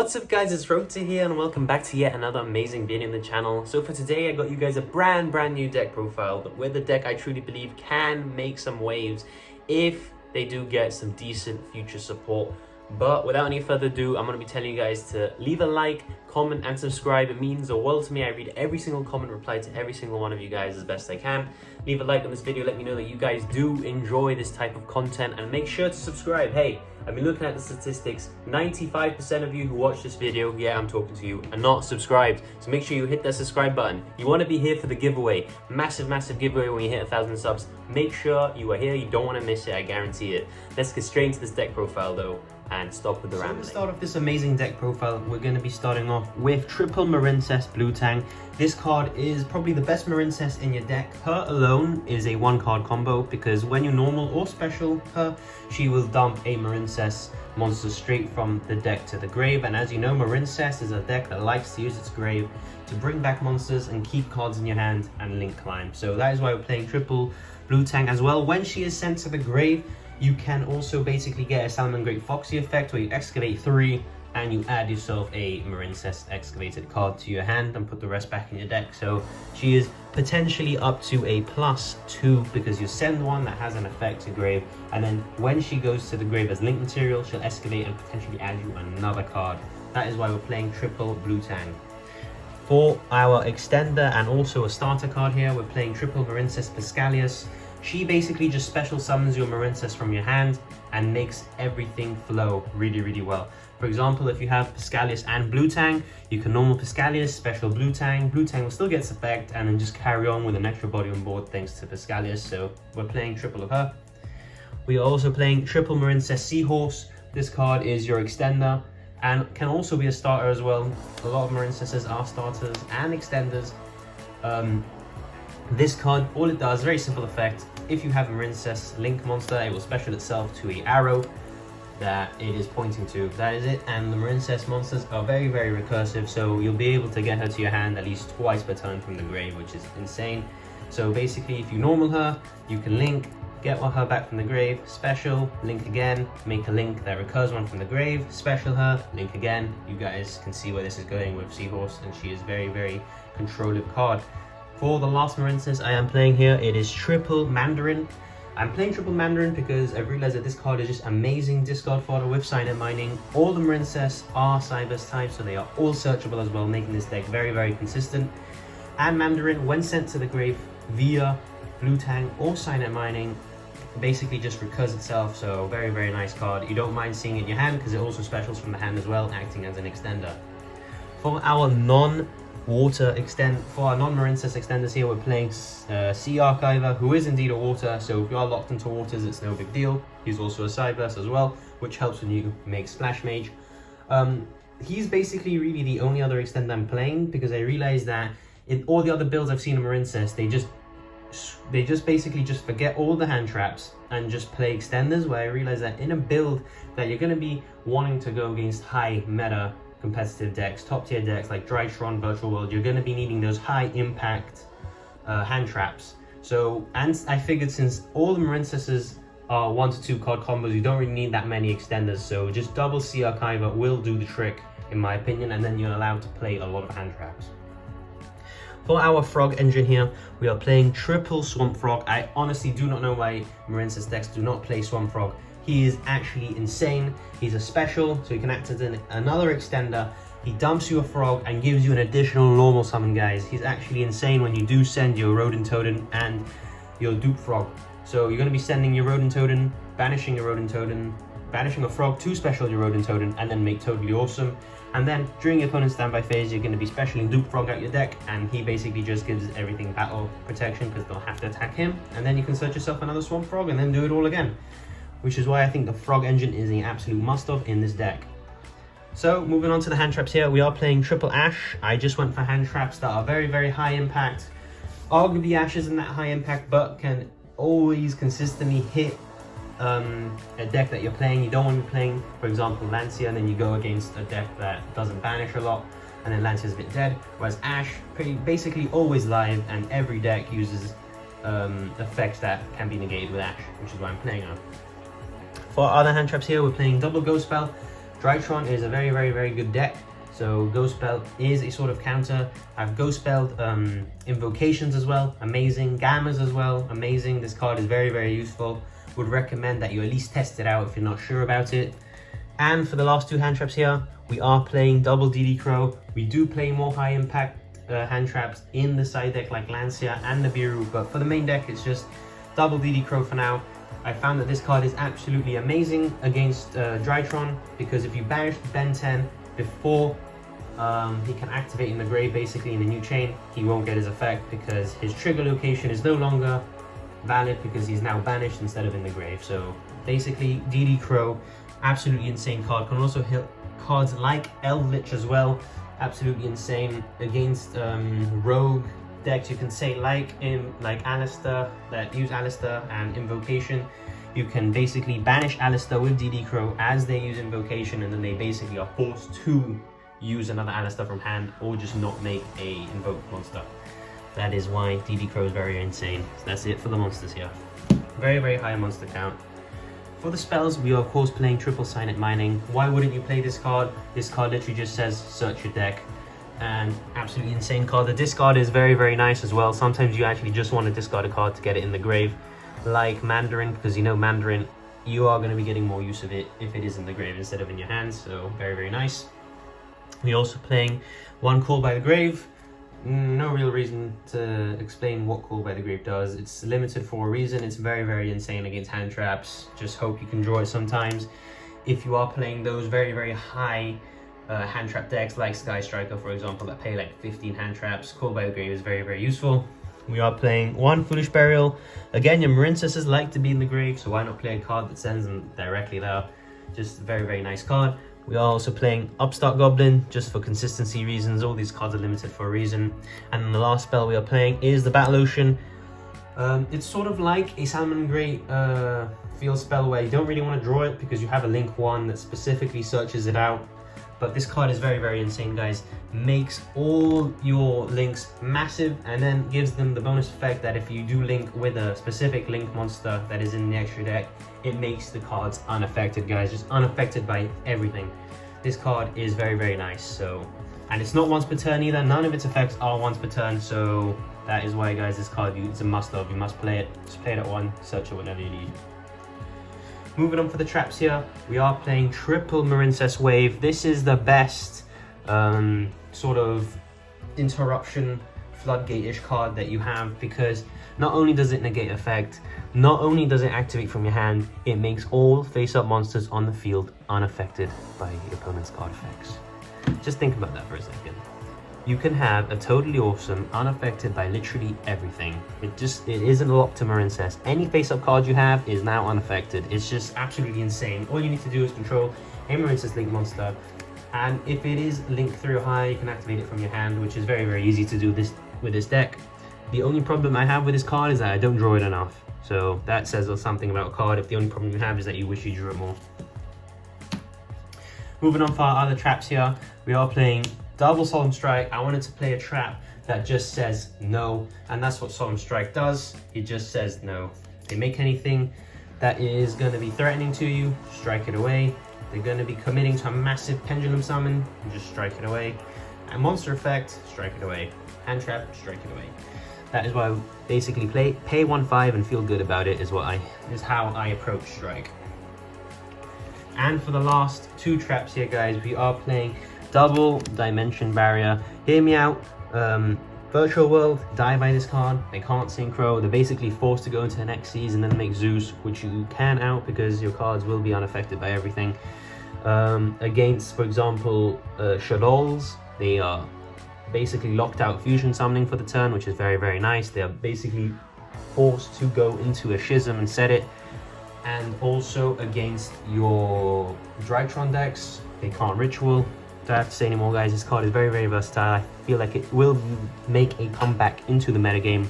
What's up guys, it's Rota here and welcome back to yet another amazing video on the channel. So for today I got you guys a brand new deck profile with a deck I truly believe can make some waves if they do get some decent future support. But without any further ado, I'm going to be telling you guys to leave a like, comment and subscribe. It means the world to me. I read every single comment, reply to every single one of you guys as best I can. Leave a like on this video, let me know that you guys do enjoy this type of content, and make sure to subscribe. Hey, I've been looking at the statistics. 95% of you who watch this video, yeah, I'm talking to you, are not subscribed. So make sure you hit that subscribe button. You want to be here for the giveaway. Massive giveaway when you hit 1,000 subs. Make sure you are here. You don't want to miss it, I guarantee it. Let's get straight into this deck profile though and stop with the rambling. To start off this amazing deck profile, we're going to be starting off with triple MARINCESS Blue Tang. This card is probably the best MARINCESS in your deck. Her alone is a 1-card combo because when you normal or special her, she will dump a MARINCESS monster straight from the deck to the grave. And as you know, MARINCESS is a deck that likes to use its grave to bring back monsters and keep cards in your hand and link climb. So that is why we're playing triple Blue Tang as well. When she is sent to the grave, you can also basically get a Salamangreat Foxy effect where you excavate 3 and you add yourself a MARINCESS excavated card to your hand and put the rest back in your deck. So she is potentially up to a +2 because you send one that has an effect to grave, and then when she goes to the grave as link material, she'll excavate and potentially add you another card. That is why we're playing triple Blue Tang. For our extender and also a starter card here, we're playing triple MARINCESS Piscalius. She basically just special summons your MARINCESS from your hand and makes everything flow really well. For example, if you have Piscalius and Blue Tang, you can normal Piscalius, special Blue Tang. Blue Tang will still get its effect and then just carry on with an extra body on board thanks to Piscalius. So we're playing triple of her. We are also playing triple MARINCESS Seahorse. This card is your extender and can also be a starter as well. A lot of MARINCESSes are starters and extenders. This card, all it does, very simple effect. If you have a MARINCESS link monster, it will special itself to an arrow that it is pointing to. That is it. And the MARINCESS monsters are very recursive, so you'll be able to get her to your hand at least twice per turn from the grave, which is insane. So basically, if you normal her, you can link, get her back from the grave, special, link again, make a link that recurs one from the grave, special her, link again. You guys can see where this is going with Seahorse, and she is very controlling card. For the last MARINCESS I am playing here, it is triple Mandarin. I'm playing triple Mandarin because I've realized that this card is just amazing discard fodder with Signet Mining. All the MARINCESS are Cybers type, so they are all searchable as well, making this deck very consistent. And Mandarin, when sent to the grave via Blue Tang or Signet Mining, basically just recurs itself, so very nice card. You don't mind seeing it in your hand because it also specials from the hand as well, acting as an extender. For our non-water for our non-MARINCESS extenders here, we're playing Sea Archiver, who is indeed a water, so if you are locked into waters, it's no big deal. He's also a Cyberse as well, which helps when you make Splash Mage. He's basically really the only other extender I'm playing because I realized that in all the other builds I've seen in MARINCESS, they just basically just forget all the hand traps and just play extenders, where I realized that in a build that you're going to be wanting to go against high meta competitive decks, top tier decks like Drytron, Virtual World, you're going to be needing those high impact hand traps. So, and I figured since all the MARINCESSes are 1 to 2 card combos, you don't really need that many extenders, so just double Sea Archiver will do the trick in my opinion, and then you're allowed to play a lot of hand traps. For our Frog engine here, we are playing triple Swamp Frog. I honestly do not know why MARINCESS decks do not play Swamp Frog. He is actually insane. He's a special, so he can act as another extender. He dumps you a frog and gives you an additional normal summon, guys. He's actually insane when you do send your Rodent Totem and your Dupe Frog. So you're going to be sending your Rodent Totem, banishing your Rodent Totem, banishing a frog to special your Rodent Totem, and then make Totally Awesome. And then during your opponent's standby phase, you're going to be specialing Dupe Frog out your deck, and he basically just gives everything battle protection because they'll have to attack him. And then you can search yourself another Swamp Frog and then do it all again, which is why I think the Frog engine is an absolute must-have in this deck. So moving on to the hand traps here, we are playing triple Ash. I just went for hand traps that are very high impact. Arguably Ash isn't that high impact, but can always consistently hit a deck that you're playing. You don't want to be playing, for example, Lancia, and then you go against a deck that doesn't banish a lot, and then Lancia's a bit dead. Whereas Ash, basically always live, and every deck uses effects that can be negated with Ash, which is why I'm playing her. For our other hand traps here, we're playing double Ghost Spell. Drytron is a very good deck. So Ghost Spell is a sort of counter. I've Ghost Spelled Invocations as well, amazing. Gammas as well, amazing. This card is very useful. Would recommend that you at least test it out if you're not sure about it. And for the last two hand traps here, we are playing double DD Crow. We do play more high impact hand traps in the side deck like Lancia and Nibiru, but for the main deck it's just double DD Crow for now. I found that this card is absolutely amazing against Drytron, because if you banish Ben 10 before he can activate in the grave, basically in the new chain, he won't get his effect because his trigger location is no longer valid because he's now banished instead of in the grave. So basically DD Crow, absolutely insane card. Can also hit cards like Eldritch as well, absolutely insane against rogue decks. You can say like Alistair, that use Alistair and Invocation. You can basically banish Alistair with DD Crow as they use Invocation, and then they basically are forced to use another Alistair from hand or just not make a invoked monster. That is why DD Crow is very insane. So that's it for the monsters here. Very high monster count. For the spells, we are of course playing Triple Signet Mining. Why wouldn't you play this card? This card literally just says search your deck, and absolutely insane card. The discard is very nice as well. Sometimes you actually just want to discard a card to get it in the grave, like Mandarin, because you know Mandarin, you are going to be getting more use of it if it is in the grave instead of in your hands. So very nice. We're also playing one Call by the Grave. No real reason to explain what Call by the Grave does. It's limited for a reason. It's very insane against hand traps. Just hope you can draw it sometimes. If you are playing those very high hand trap decks like Sky Striker, for example, that pay like 15 hand traps, Call by the Grave is very useful. We are playing one Foolish Burial. Again, your Marincesses like to be in the grave, so why not play a card that sends them directly there? Just a very nice card. We are also playing Upstart Goblin, just for consistency reasons. All these cards are limited for a reason. And then the last spell we are playing is the Battle Ocean. It's sort of like a Salmon Great field spell where you don't really want to draw it because you have a Link 1 that specifically searches it out. But this card is very insane, guys. Makes all your links massive, and then gives them the bonus effect that if you do link with a specific link monster that is in the extra deck, it makes the cards unaffected, guys. Just unaffected by everything. This card is very nice. So, and it's not once per turn either. None of its effects are once per turn. So that is why, guys, this card, it's a must-have. You must play it. Just play it at one. Search it whenever you need. Moving on for the traps here, we are playing triple Marincess Wave. This is the best sort of interruption floodgate-ish card that you have, because not only does it negate effect, not only does it activate from your hand, it makes all face-up monsters on the field unaffected by your opponent's card effects. Just think about that for a second. You can have a totally awesome, unaffected by literally everything. It isn't locked to Marincess. Any face-up card you have is now unaffected. It's just absolutely insane. All you need to do is control a Marincess Link monster, and if it is linked through high, you can activate it from your hand, which is very easy to do this with this deck. The only problem I have with this card is that I don't draw it enough. So that says something about a card if the only problem you have is that you wish you drew it more. Moving on for our other traps here, we are playing Double Solemn Strike. I wanted to play a trap that just says no, and that's what Solemn Strike does. It just says no. They make anything that is going to be threatening to you, strike it away. They're going to be committing to a massive Pendulum Summon, and just strike it away. And Monster Effect, strike it away. Hand Trap, strike it away. That is why I basically pay 1/5 and feel good about it is how I approach Strike. And for the last two traps here, guys, we are playing Double Dimension Barrier. Hear me out. Virtual World die by this card. They can't Synchro. They're basically forced to go into the next season and then make Zeus, which you can out because your cards will be unaffected by everything. Against, for example, Shadows, they are basically locked out fusion summoning for the turn, which is very nice. They are basically forced to go into a Schism and set it. And also against your Drytron decks, they can't Ritual. Don't have to say anymore, guys. This card is very versatile. I feel like it will make a comeback into the metagame.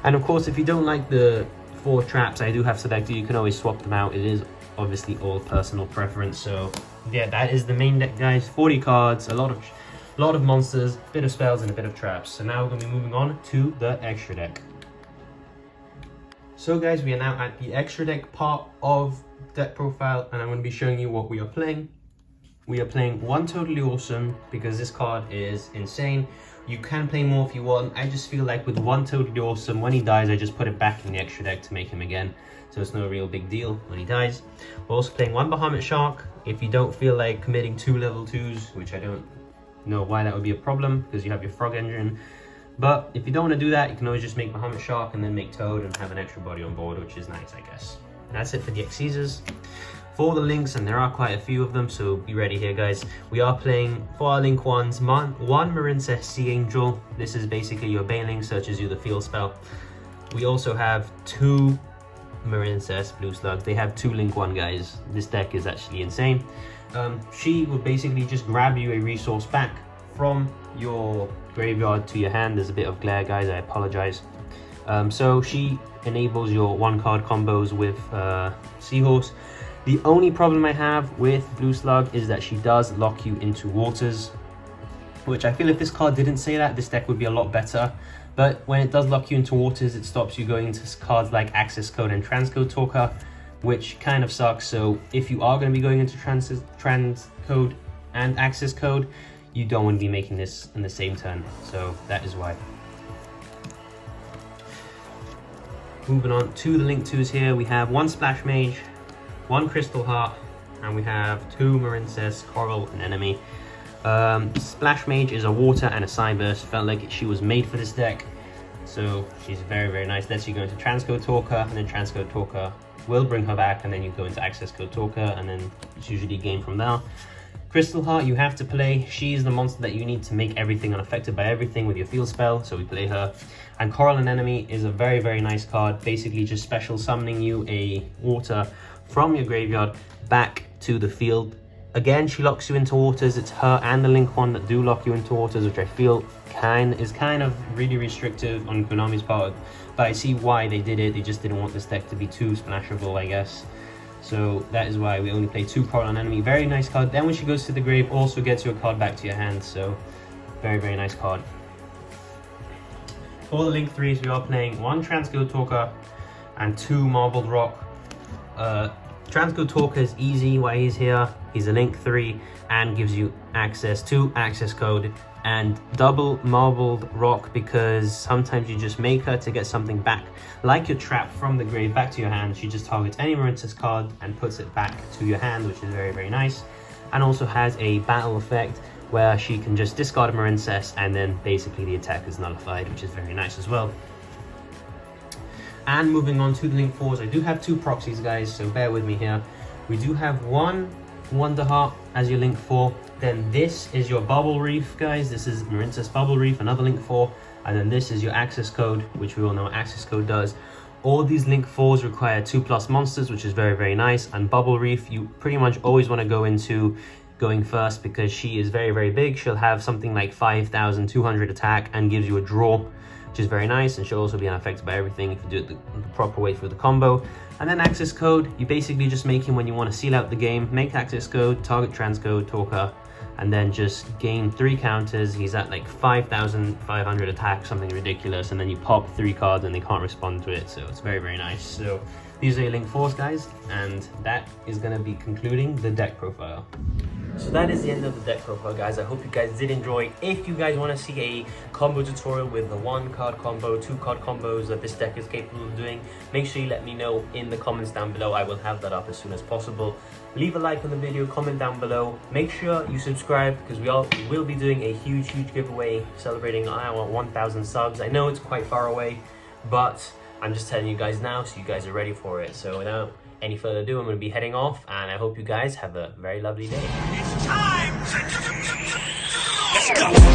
And of course, if you don't like the 4 traps I do have selected, you can always swap them out. It is obviously all personal preference. So yeah, that is the main deck, guys. 40 cards, a lot of monsters, a bit of spells, and a bit of traps. So now we're going to be moving on to the extra deck. So guys, we are now at the extra deck part of deck profile, and I'm going to be showing you what we are playing. we are playing one Totally Awesome because this card is insane. You can play more if you want. I just feel like with one Totally Awesome, when he dies, I just put it back in the extra deck to make him again. So it's no real big deal when he dies. We're also playing one Bahamut Shark. If you don't feel like committing 2 level 2s, which I don't know why that would be a problem because you have your Frog Engine. But if you don't want to do that, you can always just make Bahamut Shark and then make Toad and have an extra body on board, which is nice, I guess. And that's it for the Xyzers. For the links, and there are quite a few of them, so be ready here, guys. We are playing, for our link ones, one MARINCESS Sea Angel. This is basically your Bailing, searches you the field spell. We also have 2 MARINCESS Blue Slug. They have 2 link 1 guys. This deck is actually insane. She will basically just grab you a resource back from your graveyard to your hand. There's a bit of glare, guys, I apologize. So she enables your 1-card combos with Seahorse. The only problem I have with Blue Slug is that she does lock you into waters, which I feel if this card didn't say that, this deck would be a lot better. But when it does lock you into waters, it stops you going into cards like Access Code and Transcode Talker, which kind of sucks. So if you are going to be going into Transcode and Access Code, you don't want to be making this in the same turn. So that is why. Moving on to the link 2s here, we have 1 Splash Mage, 1 Crystal Heart, and we have 2 MARINCESS, Coral, and Enemy. Splash Mage is a water and a Cyburst. Felt like she was made for this deck, so she's very, very nice. Lets you go into Transcode Talker, and then Transcode Talker will bring her back, and then you go into Access Code Talker, and then it's usually game from there. Crystal Heart you have to play. She is the monster that you need to make everything unaffected by everything with your field spell, so we play her. And Coral and Enemy is a very, very nice card, basically just special summoning you a water from your graveyard back to the field. Again, she locks you into waters. It's her and the link 1 that do lock you into waters, which I feel is kind of really restrictive on Konami's part, but I see why they did it. They just didn't want this deck to be too splashable, I guess. So that is why we only play 2 Coral and Enemy. Very nice card. Then when she goes to the grave, also gets your card back to your hand, so very, very nice card. For the link 3s, we are playing 1 Transcode Talker and 2 Marbled Rock. Transcode Talker is easy while he's here. He's a link 3 and gives you access to Access Code, and double Marbled Rock because sometimes you just make her to get something back, like your trap from the grave back to your hand. She just targets any MARINCESS card and puts it back to your hand, which is very, very nice. And also has a battle effect where she can just discard a MARINCESS and then basically the attack is nullified, which is very nice as well. And moving on to the link 4s, I do have 2 proxies, guys, so bear with me here. We do have 1 Wonder Heart as your link 4. Then this is your Bubble Reef, guys. This is MARINCESS Bubble Reef, another link 4. And then this is your Access Code, which we all know what Access Code does. All these link 4s require 2+ monsters, which is very, very nice. And Bubble Reef, you pretty much always want to go into going first because she is very, very big. She'll have something like 5,200 attack and gives you a draw, which is very nice, and she'll also be unaffected by everything if you do it the proper way through the combo. And then Access Code, you basically just make him when you want to seal out the game. Make Access Code, target Transcode Talker, and then just gain 3 counters. He's at like 5,500 attack, something ridiculous, and then you pop 3 cards and they can't respond to it, so it's very, very nice. So these are your link 4s, guys, and that is going to be concluding the deck profile. So that is the end of the deck profile, guys. I hope you guys did enjoy. If you guys want to see a combo tutorial with the 1-card combo, 2-card combos that this deck is capable of doing, make sure you let me know in the comments down below. I will have that up as soon as possible. Leave a like on the video, comment down below. Make sure you subscribe because we will be doing a huge, huge giveaway celebrating our 1,000 subs. I know it's quite far away, but I'm just telling you guys now so you guys are ready for it. So without any further ado, I'm going to be heading off, and I hope you guys have a very lovely day. It's time! Let's go!